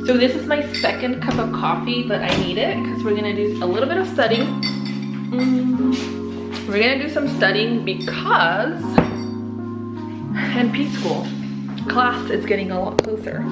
So this is my second cup of coffee, but I need it because we're gonna do a little bit of studying. We're gonna do some studying because NP school class is getting a lot closer.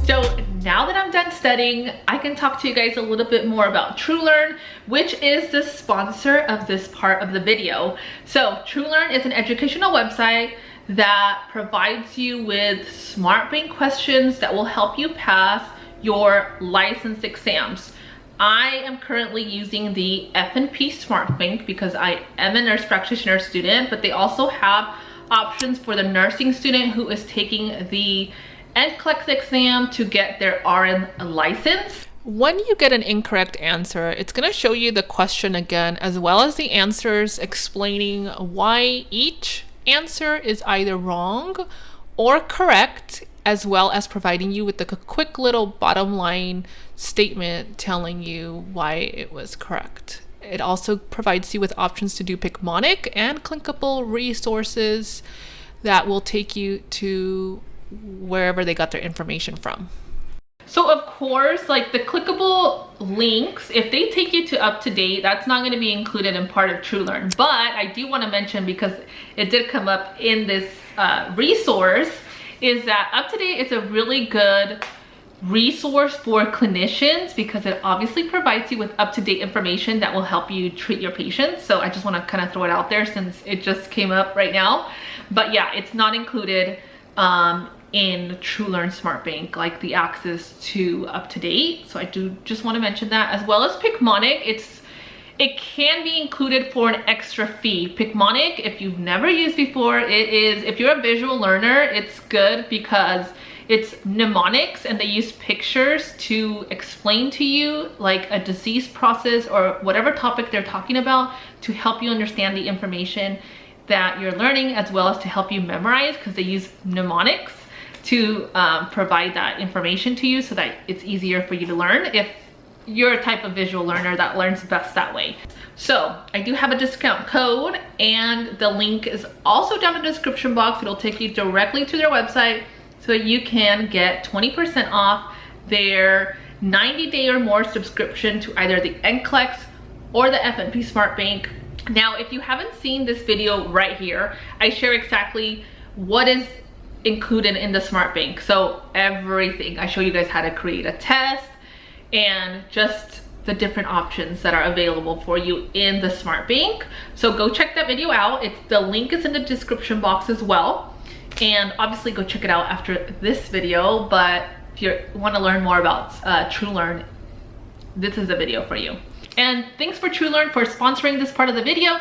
So now that I'm done studying, I can talk to you guys a little bit more about Truelearn, which is the sponsor of this part of the video. So Truelearn is an educational website that provides you with SmartBank questions that will help you pass your license exams. I am currently using the FNP SmartBank because I am a nurse practitioner student, but they also have options for the nursing student who is taking the NCLEX exam to get their RN license. When you get an incorrect answer, it's going to show you the question again, as well as the answers explaining why each answer is either wrong or correct, as well as providing you with a quick little bottom line statement telling you why it was correct. It also provides you with options to do Picmonic and clickable resources that will take you to wherever they got their information from. So of course, like the clickable links, if they take you to up to date, that's not going to be included in part of Truelearn. But I do want to mention, because it did come up in this resource, is that up to date is a really good resource for clinicians because it obviously provides you with up-to-date information that will help you treat your patients. So I just want to kind of throw it out there since it just came up right now. But yeah, it's not included in Truelearn SmartBank, like the access to up-to-date. So I do just want to mention that, as well as Picmonic. It can be included for an extra fee. Picmonic, if you've never used before, if you're a visual learner, it's good because it's mnemonics and they use pictures to explain to you like a disease process or whatever topic they're talking about to help you understand the information that you're learning, as well as to help you memorize, because they use mnemonics to provide that information to you so that it's easier for you to learn if you're a type of visual learner that learns best that way. So I do have a discount code, and the link is also down in the description box. It'll take you directly to their website so you can get 20% off their 90-day or more subscription to either the NCLEX or the FNP SmartBank. Now, if you haven't seen this video right here, I share exactly what is included in the SmartBank. So everything. I show you guys how to create a test and just the different options that are available for you in the SmartBank. So go check that video out. The link is in the description box as well. And obviously go check it out after this video. But if you want to learn more about Truelearn, this is the video for you. And thanks for Truelearn for sponsoring this part of the video.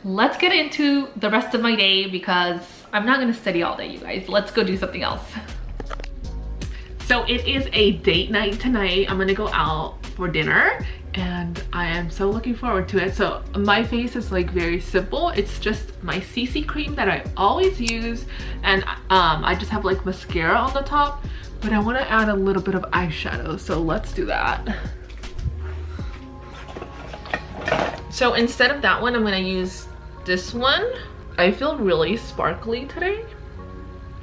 Let's get into the rest of my day because I'm not going to study all day, you guys. Let's go do something else. So it is a date night tonight. I'm going to go out for dinner and I am so looking forward to it. So my face is like very simple. It's just my CC cream that I always use, and I just have like mascara on the top, but I want to add a little bit of eyeshadow, so let's do that. So instead of that one, I'm going to use this one. I feel really sparkly today.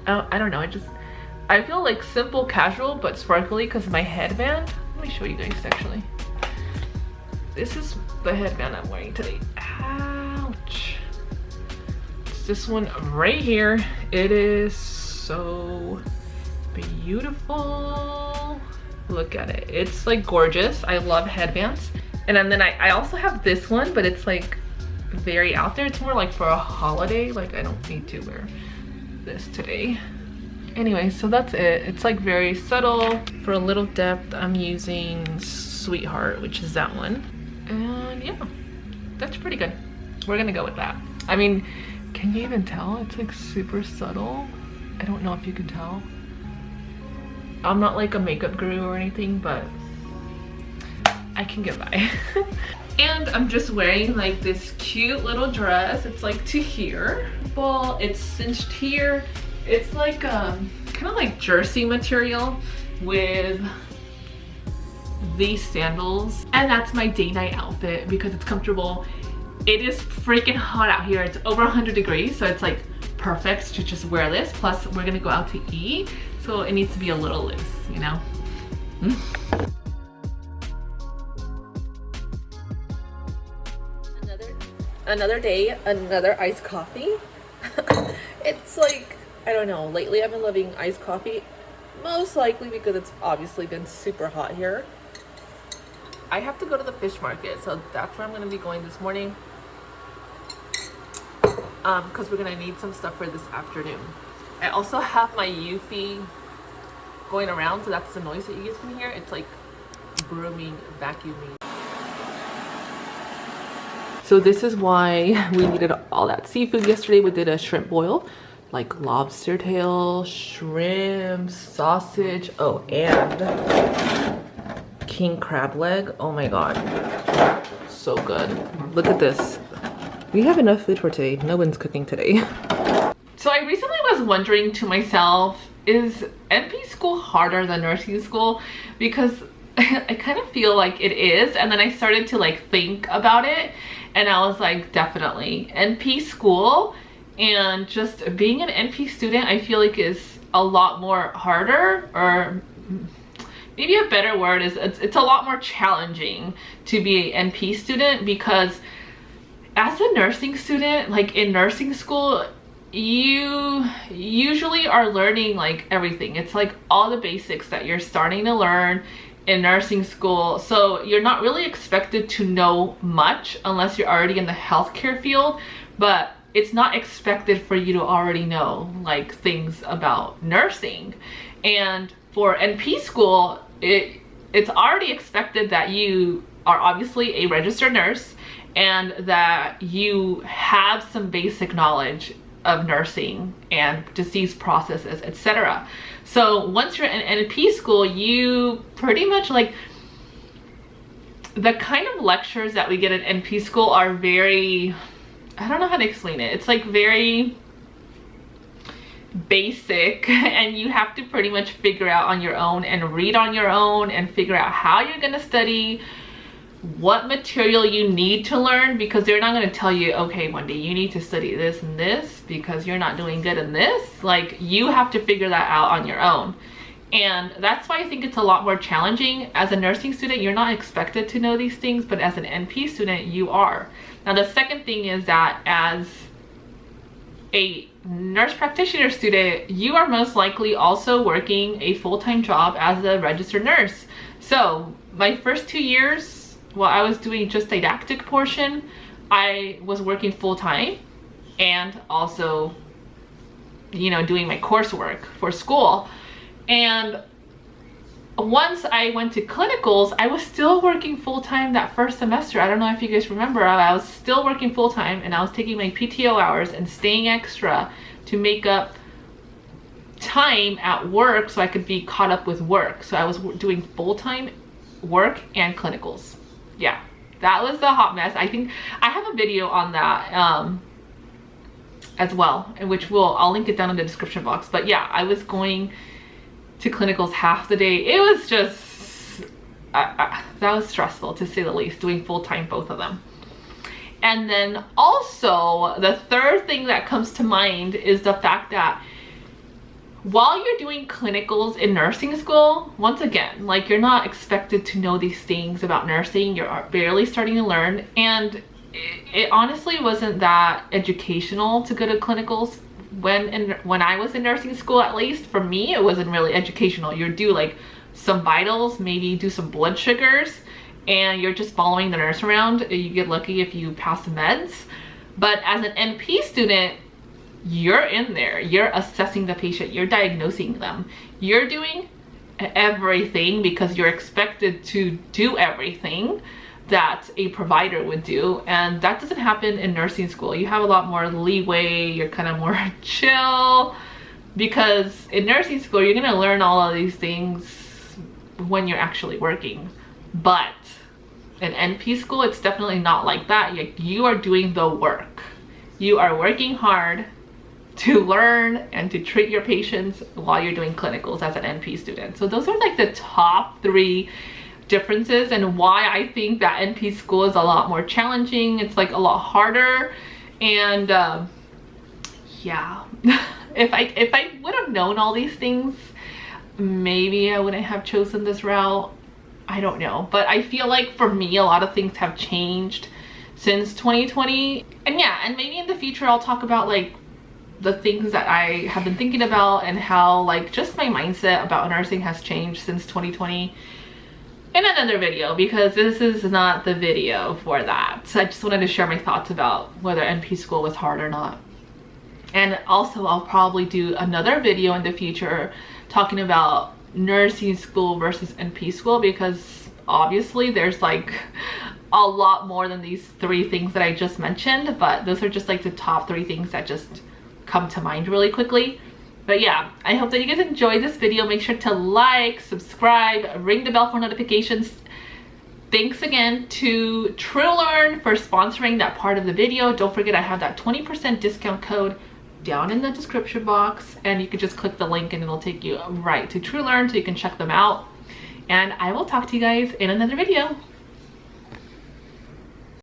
I don't know, I feel like simple casual but sparkly because of my headband. Let me show you guys actually. This is the headband I'm wearing today. Ouch. It's this one right here. It is so beautiful. Look at it. It's like gorgeous. I love headbands. And then I also have this one, but it's like very out there. It's more like for a holiday. Like I don't need to wear this today. Anyway, so that's it. It's like very subtle. For a little depth, I'm using Sweetheart, which is that one. And yeah, that's pretty good. We're gonna go with that. I mean, can you even tell? It's like super subtle. I don't know if you can tell. I'm not like a makeup guru or anything, but I can get by. And I'm just wearing like this cute little dress. It's like to here. Well, it's cinched here. It's like kind of like jersey material with these sandals, and that's my day night outfit because it's comfortable. It is freaking hot out here. It's over 100 degrees, so it's like perfect to just wear this. Plus we're gonna go out to eat, So it needs to be a little loose, you know? Another day, another iced coffee. It's like, I don't know, lately I've been loving iced coffee, most likely because it's obviously been super hot here. I have to go to the fish market, so that's where I'm going to be going this morning, because we're going to need some stuff for this afternoon. I also have my Eufy going around, so that's the noise that you guys can hear. It's like brooming, vacuuming. So this is why we needed all that seafood yesterday. We did a shrimp boil, like lobster tail, shrimp, sausage, oh, and king crab leg. Oh my god, so good. Look at this. We have enough food for today. No one's cooking today. So I recently was wondering to myself, is NP school harder than nursing school? Because I kind of feel like it is, and then I started to like think about it, and I was like, definitely NP school, and just being an NP student I feel like is a lot more harder, or maybe a better word is it's a lot more challenging to be an NP student, because as a nursing student, like in nursing school, you usually are learning like everything. It's like all the basics that you're starting to learn in nursing school, so you're not really expected to know much unless you're already in the healthcare field, but it's not expected for you to already know like things about nursing. And for NP school, it's already expected that you are obviously a registered nurse and that you have some basic knowledge of nursing and disease processes, etc. So once you're in NP school, you pretty much like, the kind of lectures that we get at NP school are very, I don't know how to explain it. It's like very basic, and you have to pretty much figure out on your own and read on your own and figure out how you're gonna study, what material you need to learn, because they're not going to tell you, okay, Wendy, you need to study this and this because you're not doing good in this. Like, you have to figure that out on your own. And that's why I think it's a lot more challenging. As a nursing student, you're not expected to know these things, but as an NP student, you are. Now, the second thing is that as a nurse practitioner student, you are most likely also working a full-time job as a registered nurse. So my first 2 years, while I was doing just didactic portion, I was working full-time and also, you know, doing my coursework for school. And once I went to clinicals, I was still working full-time that first semester. I don't know if you guys remember, I was still working full-time, and I was taking my PTO hours and staying extra to make up time at work so I could be caught up with work. So I was doing full-time work and clinicals. Yeah, that was the hot mess. I think I have a video on that as well, in which I'll link it down in the description box. But yeah, I was going to clinicals half the day. It was just that was stressful, to say the least, doing full-time both of them. And then also the third thing that comes to mind is the fact that while you're doing clinicals in nursing school, once again, like, you're not expected to know these things about nursing. You're barely starting to learn, and it honestly wasn't that educational to go to clinicals when I was in nursing school. At least for me, it wasn't really educational. You do like some vitals, maybe do some blood sugars, and you're just following the nurse around. You get lucky if you pass the meds. But as an NP student, you're in there, you're assessing the patient, you're diagnosing them, you're doing everything because you're expected to do everything that a provider would do, and that doesn't happen in nursing school. You have a lot more leeway, you're kind of more chill, because in nursing school you're gonna learn all of these things when you're actually working. But in NP school, it's definitely not like that. You are doing the work, you are working hard to learn and to treat your patients while you're doing clinicals as an NP student. So those are like the top 3 differences, and why I think that NP school is a lot more challenging. It's like a lot harder. And yeah, if I would have known all these things maybe I wouldn't have chosen this route. I don't know, but I feel like for me, a lot of things have changed since 2020. And yeah, and maybe in the future I'll talk about like the things that I have been thinking about and how like just my mindset about nursing has changed since 2020 in another video, because this is not the video for that. So I just wanted to share my thoughts about whether NP school was hard or not. And also I'll probably do another video in the future talking about nursing school versus NP school, because obviously there's like a lot more than these 3 things that I just mentioned, but those are just like the top 3 things that just come to mind really quickly. But yeah, I hope that you guys enjoyed this video. Make sure to like, subscribe, ring the bell for notifications. Thanks again to Truelearn for sponsoring that part of the video. Don't forget I have that 20% discount code down in the description box, and you can just click the link and it'll take you right to Truelearn so you can check them out. And I will talk to you guys in another video.